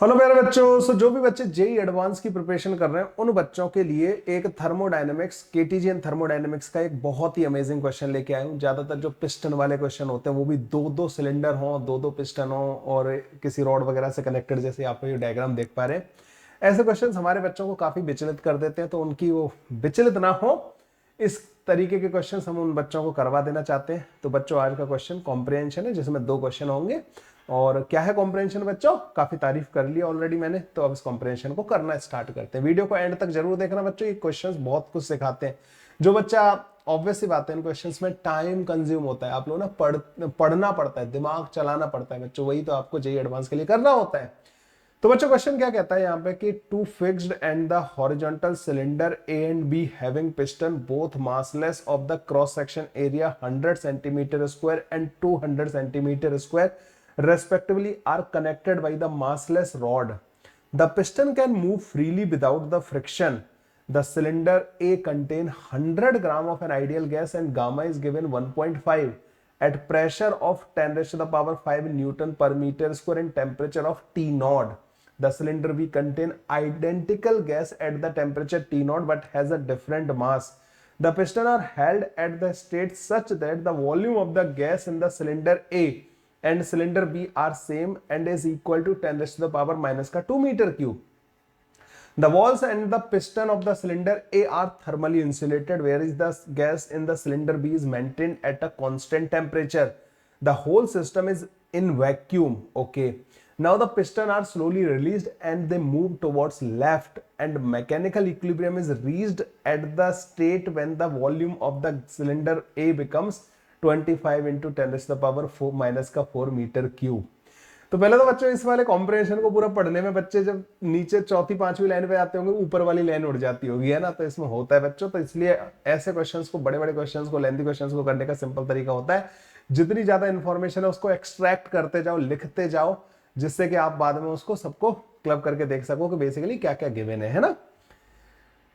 Hello मेरे बच्चों। जो भी बच्चे जेई एडवांस की प्रिपरेशन कर रहे हैं उन बच्चों के लिए एक थर्मोडायनेमिक्स केटीजीएन थर्मोडायनेमिक्स का एक बहुत ही अमेजिंग क्वेश्चन लेके आया हूँ। ज्यादातर जो पिस्टन वाले क्वेश्चन होते हैं वो भी दो दो सिलेंडर हो, दो दो पिस्टन हो और किसी रॉड वगैरह से कनेक्टेड, जैसे आप ये डायग्राम देख पा रहे हैं। ऐसे क्वेश्चन हमारे बच्चों को काफी विचलित कर देते हैं, तो उनकी वो विचलित ना हो इस तरीके के क्वेश्चन हम उन बच्चों को करवा देना चाहते हैं। तो बच्चों आज का क्वेश्चन कॉम्प्रिहेंशन है, जिसमें दो क्वेश्चन होंगे। और क्या है कॉम्प्रिहेंशन बच्चों, काफी तारीफ कर ली ऑलरेडी मैंने, तो अब इस कॉम्प्रिहेंशन को करना स्टार्ट करते हैं। वीडियो को एंड तक जरूर देखना बच्चों, ये क्वेश्चंस बहुत कुछ सिखाते हैं। जो बच्चा ऑब्वियस सी बात है, इन क्वेश्चंस में टाइम कंज्यूम होता है, आप लोग ना पढ़ना पड़ता है, दिमाग चलाना पड़ता है बच्चों, वही तो आपको जेईई एडवांस के लिए करना होता है। तो बच्चों क्वेश्चन क्या कहता है यहाँ पे कि two fixed and the horizontal cylinder A and B having piston both massless of the cross section area 100 centimetre square and 200 centimetre square respectively are connected by the massless rod. The piston can move freely without the friction. The cylinder A contain 100 gram of an ideal gas and gamma is given 1.5 at pressure of 10 raised to the power 5 Newton per meter square and temperature of T naught. The cylinder B contain identical gas at the temperature T naught but has a different mass. The piston are held at the state such that the volume of the gas in the cylinder A and cylinder B are same and is equal to 10 raised to the power minus का 2 meter cube. The walls and the piston of the cylinder A are thermally insulated, whereas the gas in the cylinder B is maintained at a constant temperature. The whole system is in vacuum. Okay. Now the piston are slowly released and they move towards left, and mechanical equilibrium is reached at the state when the volume of the cylinder A becomes 25 into 10 to the power 4 minus का 4 metre cube. तो पहले तो बच्चों इस वाले comprehension को पूरा पढ़ने में बच्चे जब नीचे चौथी पांचवी लाइन पे आते होंगे, ऊपर वाली लाइन उड़ जाती होगी, है ना। तो इसमें होता है बच्चों, तो इसलिए ऐसे क्वेश्चंस को, बड़े बड़े क्वेश्चंस को, लेंथी क्वेश्चंस को करने का सिंपल तरीका होता है, जितनी ज्यादा इंफॉर्मेशन है उसको एक्सट्रैक्ट करते जाओ, लिखते जाओ, जिससे कि आप बाद में उसको सबको क्लब करके देख सको कि बेसिकली क्या क्या गिवन है ना।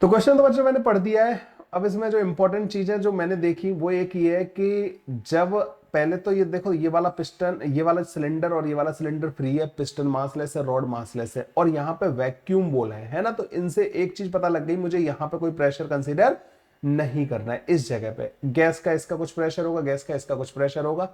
तो क्वेश्चन तो बच्चों मैंने पढ़ दिया है। अब इसमें जो इंपॉर्टेंट चीज है जो मैंने देखी वो एक ये है कि जब पहले तो ये देखो, ये वाला पिस्टन, ये वाला सिलेंडर और ये वाला सिलेंडर फ्री है, पिस्टन मासलेस है, रॉड मासलेस है, और यहाँ पे वैक्यूम बोला है ना। तो इनसे एक चीज पता लग गई मुझे, यहाँ पे कोई प्रेशर कंसीडर नहीं करना है इस जगह पे। गैस का इसका कुछ प्रेशर होगा, गैस का इसका कुछ प्रेशर होगा,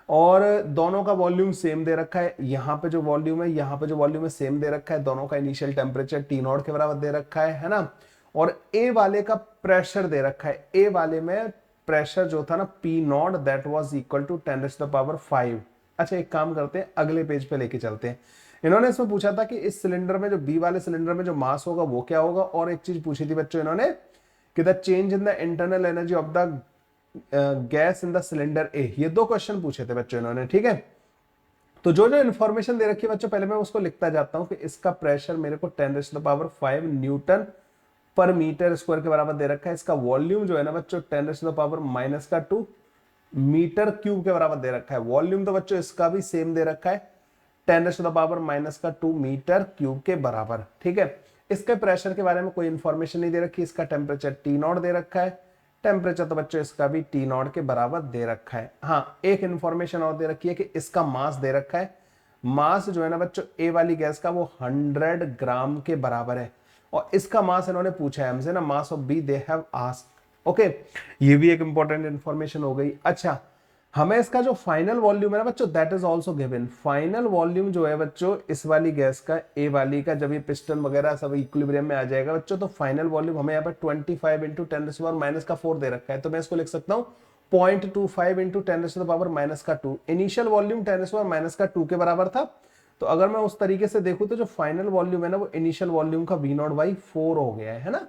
और दोनों का वॉल्यूम सेम दे रखा है। यहाँ पे जो वॉल्यूम है, यहाँ पे जो वॉल्यूम है, सेम दे रखा है। दोनों का इनिशियल टेम्परेचर टी नॉट के बराबर दे रखा है ना। और ए वाले का प्रेशर दे रखा है, ए वाले में प्रेशर जो था ना P naught, that was equal to 10 to the power 5। अच्छा एक काम करते हैं, अगले पेज पे लेके चलते हैं। इन्होंने इसमें पूछा था कि इस सिलेंडर में, जो बी वाले सिलेंडर में जो मास होगा वो क्या होगा, और एक चीज पूछी थी बच्चों इन्होंने कि the change in the internal energy of the gas in the cylinder ए। ये दो क्वेश्चन पूछे थे बच्चों इन्होंने, ठीक है। तो जो जो इन्फॉर्मेशन दे रखी है बच्चों, पहले मैं उसको लिखता जाता हूं कि इसका प्रेशर मेरे को 10 टू द पावर 5 न्यूटन पर मीटर स्क्वायर के बराबर दे रखा है। इसका वॉल्यूम जो है ना बच्चों 10 टू द पावर माइनस का 2 मीटर क्यूब के बराबर दे रखा है। वॉल्यूम तो बच्चों इसका भी सेम दे रखा है, 10 टू द पावर माइनस का 2 मीटर क्यूब के बराबर, ठीक है। इसके प्रेशर के बारे में कोई इंफॉर्मेशन नहीं दे रखी। इसका टेम्परेचर टी नॉट दे रखा है, टेम्परेचर तो बच्चों इसका भी टी नॉट के बराबर दे रखा है। हाँ एक इंफॉर्मेशन और दे रखी है कि इसका मास दे रखा है। मास जो है ना बच्चों ए वाली गैस का वो 100 ग्राम के बराबर है, और इसका मास इन्होंने पूछा है हमसे ना, mass of B they have asked. Okay, ये भी एक इंपॉर्टेंट इंफॉर्मेशन हो गई। अच्छा हमें इसका जो फाइनल वॉल्यूम है ना बच्चों, that is also given. Final volume जो है बच्चों इस वाली गैस का, ए वाली का, जब ये पिस्टन वगैरह सब इक्विलिब्रियम में आ जाएगा बच्चों, तो फाइनल वॉल्यूम हमें यहाँ पर 25 into 10 to the power minus का 4 दे रखा है। तो मैं इसको लिख सकता हूँ 0.25 into 10 to the power minus का 2। Initial volume 10 to the power minus का 2 के बराबर था। तो अगर मैं उस तरीके से देखूं तो जो फाइनल वॉल्यूम है ना वो इनिशियल वॉल्यूम का V नॉट बाई 4 हो गया है ना।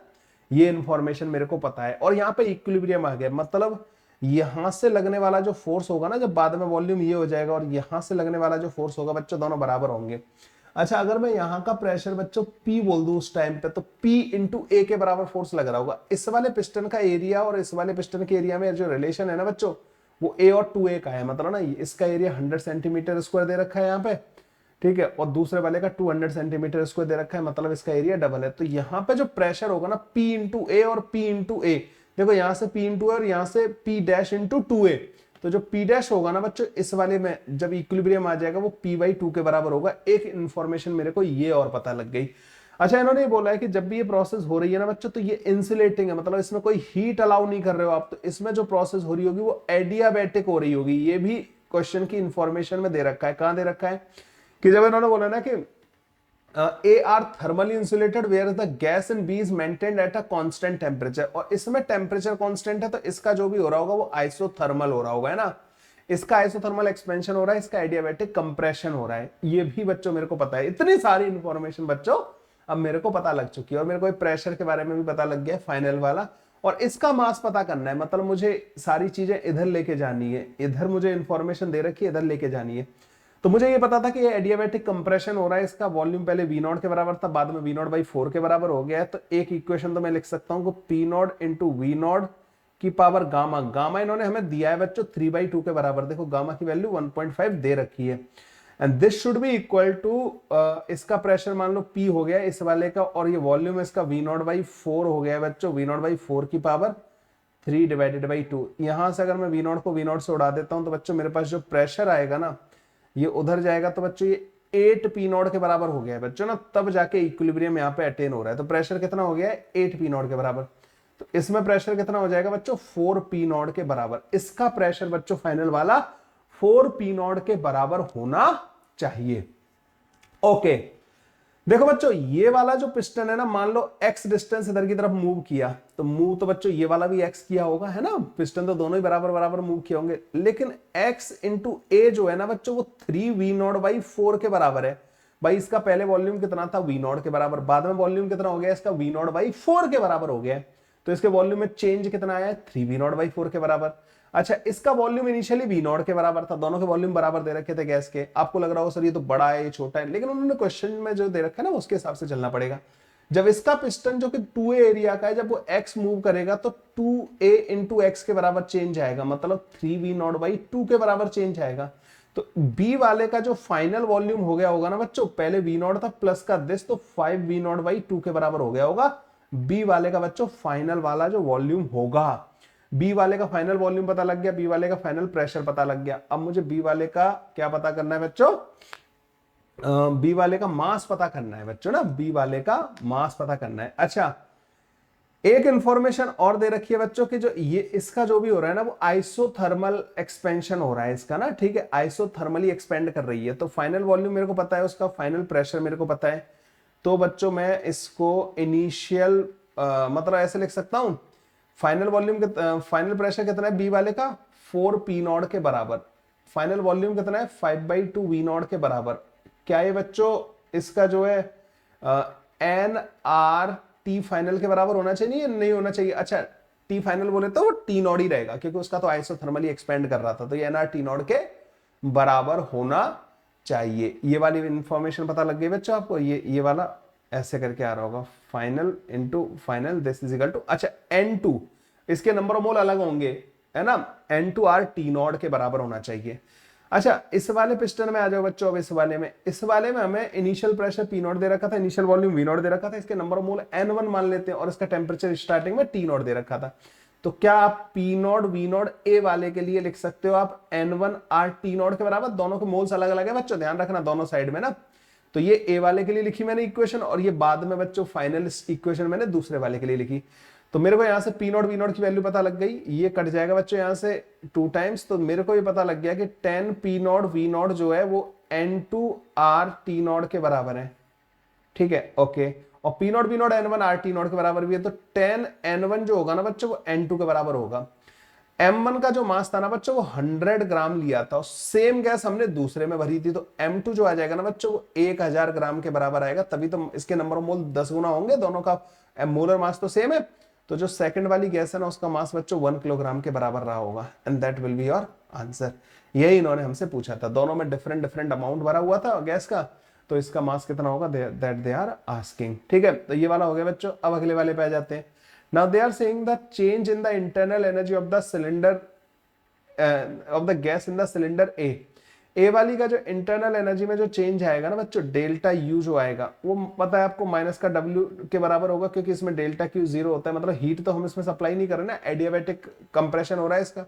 ये इंफॉर्मेशन मेरे को पता है, और यहाँ पे इक्विलिब्रियम आ गया, मतलब यहां से लगने वाला जो फोर्स होगा ना, जब बाद में वॉल्यूम ये हो जाएगा, और यहां से लगने वाला जो फोर्स होगा बच्चों, दोनों बराबर होंगे। अच्छा अगर मैं यहाँ का प्रेशर बच्चों P बोल दूं उस टाइम पे, तो P इंटू ए के बराबर फोर्स लग रहा होगा। इस वाले पिस्टन का एरिया और इस वाले पिस्टन के एरिया में जो रिलेशन है ना बच्चों, वो A और 2A का है। मतलब ना इसका एरिया 100 सेंटीमीटर स्क्वायर दे रखा है यहाँ पे, ठीक है, और दूसरे वाले का 200 सेंटीमीटर स्क्वायर दे रखा है, मतलब इसका एरिया डबल है। तो यहाँ पे जो प्रेशर होगा ना P इंटू ए और P इंटू ए, देखो यहाँ से P इंटू ए और यहाँ से P डैश इंटू 2A, तो जो P डैश होगा ना बच्चों इस वाले में जब इक्विलिब्रियम आ जाएगा वो P/2 के बराबर होगा। एक इंफॉर्मेशन मेरे को ये और पता लग गई। अच्छा, इन्होंने ये बोला है कि जब भी ये प्रोसेस हो रही है ना बच्चों तो ये इंसुलेटिंग है, मतलब इसमें कोई हीट अलाउ नहीं कर रहे हो आप, तो इसमें जो प्रोसेस हो रही होगी वो एडियाबैटिक हो रही होगी। ये भी क्वेश्चन की इंफॉर्मेशन में दे रखा है। कहां दे रखा है कि जब इन्होंने बोला ना कि A are thermally insulated where the gas in B is maintained at a constant temperature, और इसमें टेम्परेचर कांस्टेंट है तो इसका जो भी हो रहा होगा वो आइसोथर्मल हो रहा होगा, है ना। इसका आइसोथर्मल एक्सपेंशन हो रहा है, इसका एडियाबैटिक कंप्रेशन हो रहा है। ये भी बच्चों मेरे को पता है। इतनी सारी इंफॉर्मेशन बच्चों अब मेरे को पता लग चुकी है, और मेरे को प्रेशर के बारे में भी पता लग गया फाइनल वाला, और इसका मास पता करना है। मतलब मुझे सारी चीजें इधर लेके जानी है, इधर मुझे इंफॉर्मेशन दे रखी है, इधर लेके जानी है। तो मुझे ये पता था कि ये एडियाबैटिक कंप्रेशन हो रहा है, इसका वॉल्यूम पहले V0 के बराबर था, बाद में V0/4 के बराबर हो गया है। तो एक इक्वेशन तो मैं लिख सकता हूं कि P0 इंटू V0 की पावर गामा, गामा इन्होंने हमें दिया है बच्चों 3/2 के बराबर। देखो गामा की वैल्यू 1.5 दे रखी है, and this should be equal to, इसका प्रेशर मान लो P हो गया इस वाले का, और ये वॉल्यूम इसका V0/4 हो गया है बच्चों, V0/4 की पावर 3/2। यहां से अगर मैं V0 को V0 से उड़ा देता हूं तो बच्चों मेरे पास जो प्रेशर आएगा ना ये उधर जाएगा, तो बच्चों ये 8P0 के बराबर हो गया है बच्चों ना, तब जाके इक्विलिब्रियम यहाँ पे अटेन हो रहा है। तो प्रेशर कितना हो गया है 8P0 के बराबर। तो इसमें प्रेशर कितना हो जाएगा बच्चों 4P0 के बराबर। इसका प्रेशर बच्चों फाइनल वाला 4P0 के बराबर होना चाहिए। ओके, देखो बच्चों ये वाला जो पिस्टन है ना, मान लो x डिस्टेंस इधर की तरफ मूव किया, तो मूव तो बच्चों ये वाला भी x किया होगा, है ना। पिस्टन तो दोनों ही बराबर बराबर मूव किए होंगे, लेकिन x इंटू ए जो है ना बच्चों वो 3V0/4 के बराबर है। भाई इसका पहले वॉल्यूम कितना था V0 के बराबर, बाद में वॉल्यूम कितना हो गया इसका V0/4 के बराबर हो गया। तो इसके वॉल्यूम में चेंज कितना आया है 3V0/4 के बराबर। अच्छा, इसका वॉल्यूम इनिशियली V0 के बराबर था, दोनों के वॉल्यूम बराबर दे रखे थे गैस के। आपको लग रहा होगा सर ये तो बड़ा है ये छोटा है, लेकिन उन्होंने क्वेश्चन में जो दे रखा है ना उसके हिसाब से चलना पड़ेगा। जब इसका पिस्टन जो कि 2A एरिया का है, जब वो x मूव करेगा तो 2A इंटू एक्स के बराबर चेंज आएगा, मतलब 3V0/2 के बराबर चेंज आएगा। तो B वाले का जो फाइनल वॉल्यूम हो गया होगा ना बच्चों, पहले V0 था प्लस का दिस, तो 5V0/2 के बराबर हो गया होगा B वाले का बच्चों फाइनल वाला जो वॉल्यूम होगा। बी वाले का फाइनल वॉल्यूम पता लग गया, बी वाले का फाइनल प्रेशर पता लग गया। अब मुझे बी वाले का क्या पता करना है बच्चों, बी वाले का मास पता करना है बच्चों ना, बी वाले का मास पता करना है। अच्छा, एक इंफॉर्मेशन और दे रखी है बच्चों कि जो ये इसका जो भी हो रहा है ना वो आइसोथर्मल एक्सपेंशन हो रहा है इसका ना, ठीक है, आइसोथर्मली एक्सपेंड कर रही है। तो फाइनल वॉल्यूम मेरे को पता है, उसका फाइनल प्रेशर मेरे को पता है। तो बच्चों मैं इसको इनिशियल मतलब ऐसे लिख सकता हूं, फाइनल वॉल्यूम फाइनल प्रेशर कितना है बी वाले का 4P0 के बराबर, फाइनल वॉल्यूम कितना है 5/2 V0 के बराबर। क्या ये बच्चों इसका जो है NRT फाइनल के बराबर होना चाहिए, नहीं होना चाहिए। अच्छा, T फाइनल बोले तो वो T0 ही रहेगा क्योंकि उसका तो आइसोथर्मली एक्सपेंड कर रहा था, तो ये NRT0 के बराबर होना चाहिए। ये वाली इंफॉर्मेशन पता लग गई बच्चों आपको, ये वाला ऐसे करके आ रहा होगा, final into final this is equal to, अच्छा N2 इसके नंबर ऑफ मोल अलग होंगे, है ना, N2R T0 के बराबर होना चाहिए। अच्छा, इस वाले पिस्टन में आ जाओ बच्चों। अब इस वाले में हमें इनिशियल प्रेशर P0 दे रखा था, इनिशियल वॉल्यूम V0 दे रखा था, इसके नंबर ऑफ मोल N1 मान लेते हैं, और इसका टेम्परेचर स्टार्टिंग में T0 दे रखा था। तो क्या आप P0 V0 A वाले के लिए लिख सकते हो आप N1R T0 के बराबर, दोनों के मोल्स अलग अलग है बच्चों, ध्यान रखना दोनों साइड में ना। तो ये ए वाले के लिए लिखी मैंने इक्वेशन, और ये बाद में बच्चों फाइनल इक्वेशन मैंने दूसरे वाले के लिए लिखी। तो मेरे को यहां से P0 V0 की वैल्यू पता लग गई, ये कट जाएगा बच्चों यहां से 2 टाइम्स, तो मेरे को ये पता लग गया कि 10P0 V0 जो है वो N2R T0 के बराबर है, ठीक है, ओके। और P0 V0 N1R T0 के बराबर भी है, तो 10N1 जो होगा ना बच्चों वो N2 के बराबर होगा। M1 का जो मास था ना बच्चों वो 100 ग्राम लिया था, और सेम गैस हमने दूसरे में भरी थी, तो M2 जो आ जाएगा ना बच्चों वो 1000 ग्राम के बराबर आएगा, तभी तो इसके नंबर ऑफ मोल 10 गुना होंगे, दोनों का मोलर मास तो सेम है। तो जो सेकंड वाली गैस है ना उसका मास बच्चों 1 किलोग्राम के बराबर रहा होगा, and that will be your answer. यही इन्होंने हमसे पूछा था, दोनों में डिफरेंट डिफरेंट अमाउंट भरा हुआ था गैस का, तो इसका मास कितना होगा दैट दे आर आस्किंग, ठीक है। तो ये वाला हो गया बच्चों। अब अगले वाले पे आ जाते हैं। Now they are saying the change in the internal energy of the cylinder of the gas in the cylinder A. A वाली का जो इंटरनल एनर्जी में जो चेंज आएगा ना बच्चों, डेल्टा U जो आएगा वो पता है आपको माइनस का W के बराबर होगा, क्योंकि इसमें डेल्टा Q 0 होता है, मतलब हीट तो हम इसमें सप्लाई नहीं कर रहे ना, एडियाबैटिक कंप्रेशन हो रहा है इसका।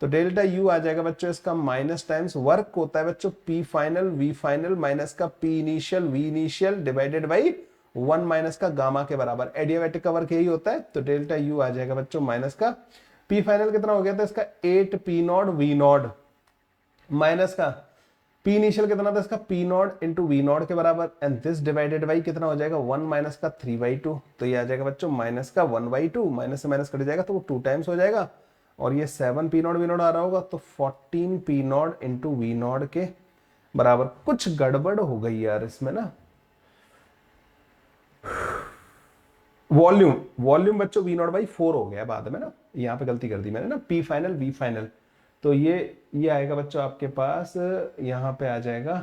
तो डेल्टा यू आ जाएगा बच्चों इसका माइनस टाइम्स वर्क होता है बच्चों P final V final minus का P initial V initial divided by 1 minus का गामा के बराबर। एडियाबैटिक का वर्क यही होता है। तो डेल्टा यू आ जाएगा बच्चों माइनस का पी फाइनल कितना हो गया था इसका 8 P naught V naught minus का पी इनिशियल कितना था इसका P naught into V naught के बराबर एंड दिस डिवाइडेड बाई कितना हो जाएगा 1 माइनस का 3/2। तो ये आ जाएगा बच्चों माइनस का 1/2 माइनस से माइनस कट जाएगा तो वो 2 टाइम्स हो जाएगा और ये 7 पी नॉट वी नॉट आ रहा होगा तो 14 P naught into V naught के बराबर। कुछ गड़बड़ हो गई यार इसमें ना। वॉल्यूम बच्चों वी नॉट बाई 4 हो गया बाद में ना, यहाँ पे गलती कर दी मैंने ना, पी फाइनल वी फाइनल। तो ये आएगा बच्चों आपके पास, यहाँ पे आ जाएगा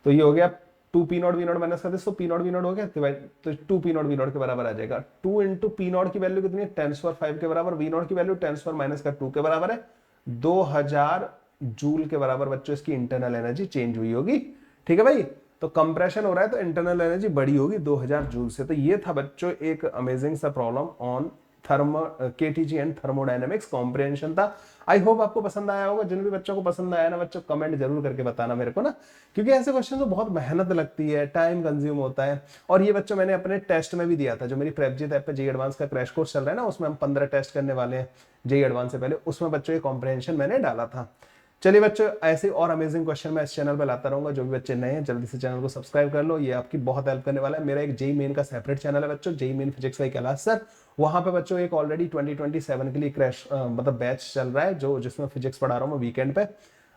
तो ये हो गया 2 P naught V naught minus कर दे तो पी नॉट वी नॉट हो गया तो 2 पी नॉट वी नॉट के बराबर आ जाएगा। 2 इंटू पी नॉट की वैल्यू कितनी है 10⁵ के बराबर, वी नॉट की वैल्यू 10⁻⁻² माइनस का 2 के बराबर है। 2000 जूल के बराबर बच्चों इसकी इंटरनल एनर्जी चेंज हुई होगी। ठीक है भाई, तो कंप्रेशन हो रहा है तो इंटरनल एनर्जी बड़ी होगी 2000 जूल से। तो ये था बच्चों एक अमेजिंग सा problem on KTG and thermodynamics comprehension था। आई होप आपको पसंद आया होगा। जिन भी बच्चों को पसंद आया ना बच्चों कमेंट जरूर करके बताना मेरे को ना, क्योंकि ऐसे क्वेश्चन तो बहुत मेहनत लगती है, टाइम कंज्यूम होता है। और ये बच्चों मैंने अपने टेस्ट में भी दिया था, जो मेरी प्रेपजित ऐप पे जेई एडवांस का क्रैश कोर्स चल रहा है ना, उसमें हम 15 टेस्ट करने वाले हैं जेई एडवांस से पहले, उसमें बच्चों ये कॉम्प्रिहेंशन मैंने डाला था। चलिए बच्चों, ऐसे और अमेजिंग क्वेश्चन मैं इस चैनल पे लाता रहूंगा। जो भी बच्चे नए हैं जल्दी से चैनल को सब्सक्राइब कर लो, ये आपकी बहुत हेल्प करने वाला है। मेरा एक जेई मेन का सेपरेट चैनल है बच्चों, JEE Main physics by Kailash sir. वहां पे बच्चों एक ऑलरेडी 2027 के लिए क्रैश मतलब बैच चल रहा है, जो जिसमें फिजिक्स पढ़ा रहा हूँ मैं वीकेंड पे,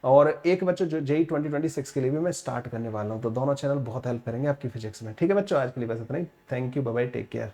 और एक बच्चों जो जेई 2026 के लिए भी मैं स्टार्ट करने वाला हूँ। तो दोनों चैनल बहुत हेल्प करेंगे आपकी फिजिक्स में। ठीक है बच्चों, आज के लिए बस इतना ही। Thank you, bye bye, take care.